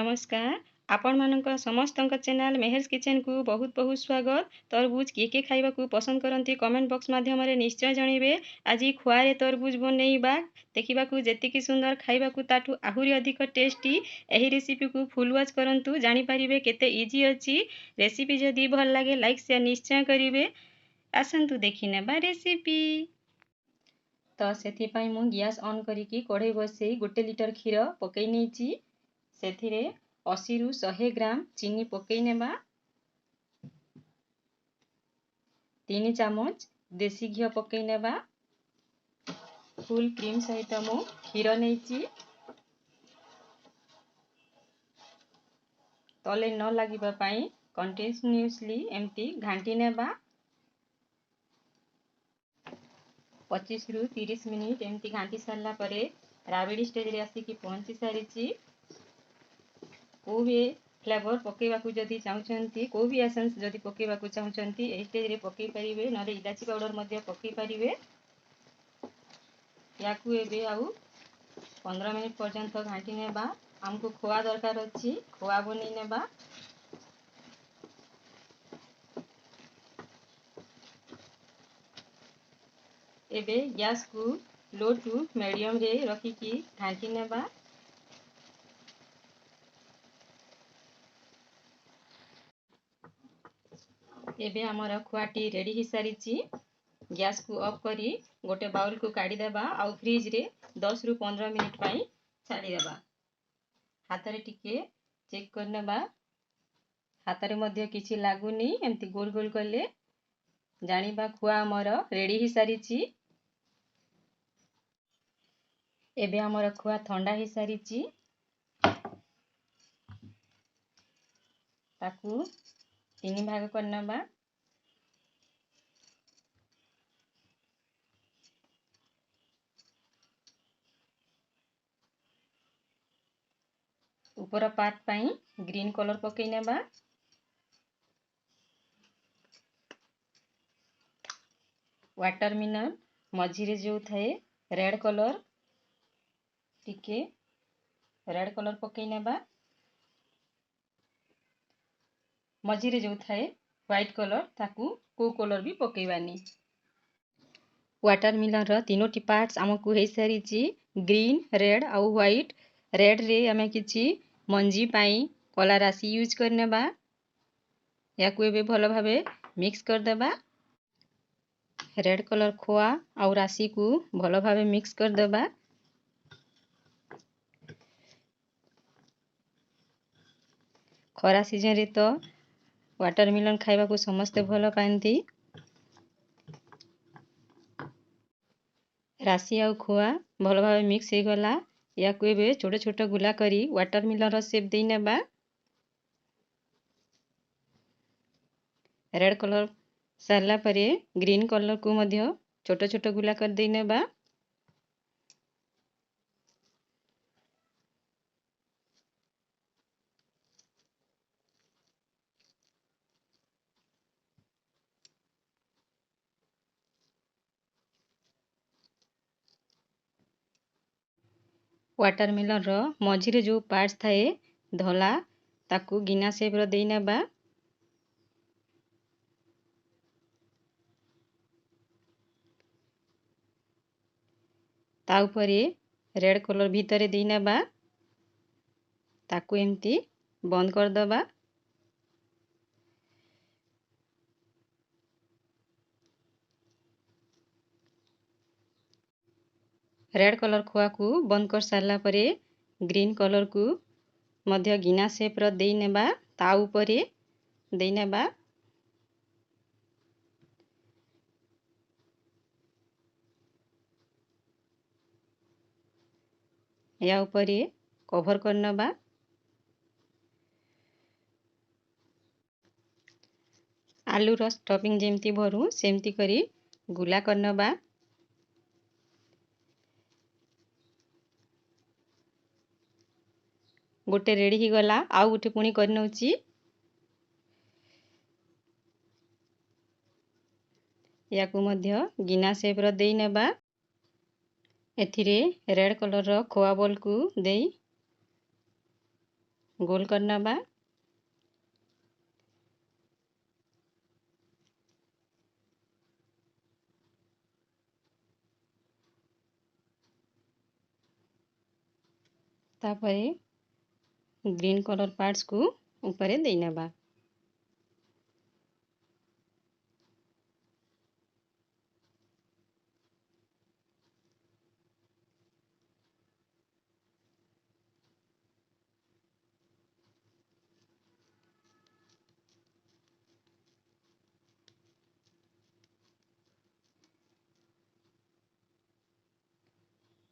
नमस्कार आपण मानक समस्तक चैनल मेहर्स किचन को बहुत बहुत स्वागत। तरबुज किए खाइबा पसंद करती कमेंट बॉक्स माध्यम निश्चय जनइबे। आज खुआरे तरबुज बनइबा देखा जी सुंदर खाइबा ताठू आहुरी अधिक टेस्टी। यही रेसिपी को फुल वॉच करंतु जानि परिबे केते इजी अछि। रेसिपी जदि भल लगे लाइक शेयर निश्चय करिवे। आसंतु देखि नेबा रेसिपी। तो से मु गैस ऑन करिकी कढ़ई बसई 1 लिटर क्षीर पकई नहीं से 80 रु 100 ग्राम चीनी पकई नेबा। 3 चामच देसी घी पकई नेबा। फुल क्रीम सहित मु क्षीर नहीं तले न लगिबा पई कंटिन्यूअसली एमती घांटी नेबा। 25 रु 30 मिनिट एमती घांटी सारला परे राबिड़ी स्टेज रे आसिकी पहुंची सारी। को भी फ्लेवर पकेवा जदि चाहूँगी को भी एसेंस जदि पकेवा चाहूँगी यही स्टेज रे पकई पारिबे न इलाची पाउडर मध्य पकई पारिबे। या को एबे आउ 15 मिनिट पर्यंत घांटी नेबा। हमको खोआ दरकार अछि खोआ बनै नेबा। एबे गैस को लो टू मीडियम रे रखिकी घांटी नेबा। एबे हमर खुआटी रेडी ही सारी। गैस को ऑफ करी गोटे बाउल को काढ़ी देबा आउ फ्रिज रे 10 रु 15 मिनिट पाई छाड़ी देबा। हाथ रे टिके चेक कर नेबा। हाथ रे मध्य किछि लागुनी एमती गोल गोल करले जानिबा खुआ हमर रेडी ही सारी। एबे हमर खुआ ठंडा ही सारी। ताकू 3 भाग कर नेबा। ऊपर पार्ट पाई ग्रीन कलर पकई नेबा। वाटरमेलन मझिरे जो थाए रेड कलर टिके रेड कलर पकई नेबा। मझिरे जो थाए व्हाइट कलर ताकू को कलर भी पकेबानी। वाटरमेलन रो तीनोटी पार्ट्स हमकु हे सारी। ग्रीन रेड आउ व्हाइट। रेड रे हमें किछि मंजी पाई कला राशि यूज करनेबा। या को एबे भलो भाबे मिक्स कर देबा। रेड कलर खोआ आउ राशि को भलो भाबे मिक्स कर देबा। खरा सीजन रे तो वाटरमेलन खाइबा को समस्ते भलो पाती। राशि आउ खोआ भलो भाबे मिक्स हो गला। या को एबे छोटे छोटे गुला करी वाटरमेलन रो शेप दे नेबा। रेड कलर सारला परे ग्रीन कलर को मध्य छोटे छोटे गुला कर दे नेबा। वाटरमेलन रो मझिरे जो पार्ट्स थाए धला ताकू गिना शेप रो दे नेबा। ता उपरे रेड कलर भीतर दे नेबा। ताकू एमती बंद कर दबा। रेड कलर खोआ को बंद कर सारला परे ग्रीन कलर को मध्य गिना शेप रो दे नेबा। ता उपरे दे नेबा। या उपरे कवर कर नेबा। आलू रो स्टफिंग जेमती भरू सेमती करी गुला कर नेबा। गोटे रेडी ही गला आउ गोटे पुणी कर नउची। या को मध्य गिना शेप रो दे नेबा। एथिरे रेड कलर रो खोआ बॉल को देई ଗୋଲ କରିନେବା। ତାପରେ ଗ୍ରୀନ୍ କଲର୍ ପାର୍ଟସକୁ ଉପରେ ଦେଇନେବା।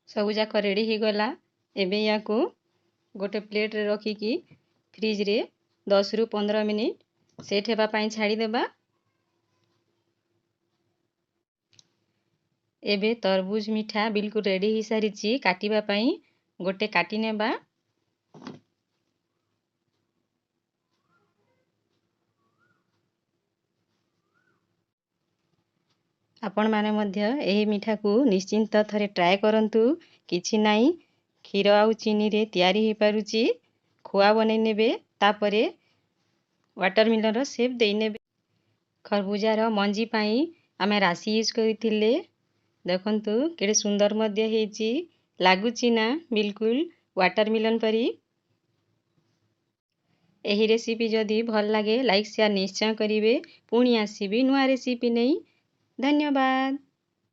ସବୁଯାକ ରେଡ଼ି ହେଇଗଲା। ଏବେ ୟାକୁ ଗୋଟେ ପ୍ଲେଟ୍ରେ ରଖିକି ଫ୍ରିଜ୍ରେ 10 ରୁ 15 ମିନିଟ୍ ସେଟ୍ ହେବା ପାଇଁ ଛାଡ଼ିଦେବା। ଏବେ ତରଭୁଜ ମିଠା ବିଲକୁଲ ରେଡ଼ି ହେଇସାରିଛି। କାଟିବା ପାଇଁ ଗୋଟେ କାଟି ନେବା। ଆପଣମାନେ ମଧ୍ୟ ଏହି ମିଠାକୁ ନିଶ୍ଚିନ୍ତ ଥରେ ଟ୍ରାଏ କରନ୍ତୁ। କିଛି ନାହିଁ, କ୍ଷୀର ଆଉ ଚିନିରେ ତିଆରି ହେଇପାରୁଛି। ଖୋଆ ବନେଇ ନେବେ, ତାପରେ ୱାଟରମିଲନର ସେପ୍ ଦେଇନେବେ। ଖରବୁଜାର ମଞ୍ଜି ପାଇଁ ଆମେ ରାଶି ୟୁଜ୍ କରିଥିଲେ। ଦେଖନ୍ତୁ କେଡ଼େ ସୁନ୍ଦର ମଧ୍ୟ ହେଇଛି। ଲାଗୁଛି ନା ବିଲକୁଲ ୱାଟରମିଲନ ପରି। ଏହି ରେସିପି ଯଦି ଭଲ ଲାଗେ ଲାଇକ୍ ସେୟାର ନିଶ୍ଚୟ କରିବେ। ପୁଣି ଆସିବି ନୂଆ ରେସିପି ନେଇ। ଧନ୍ୟବାଦ।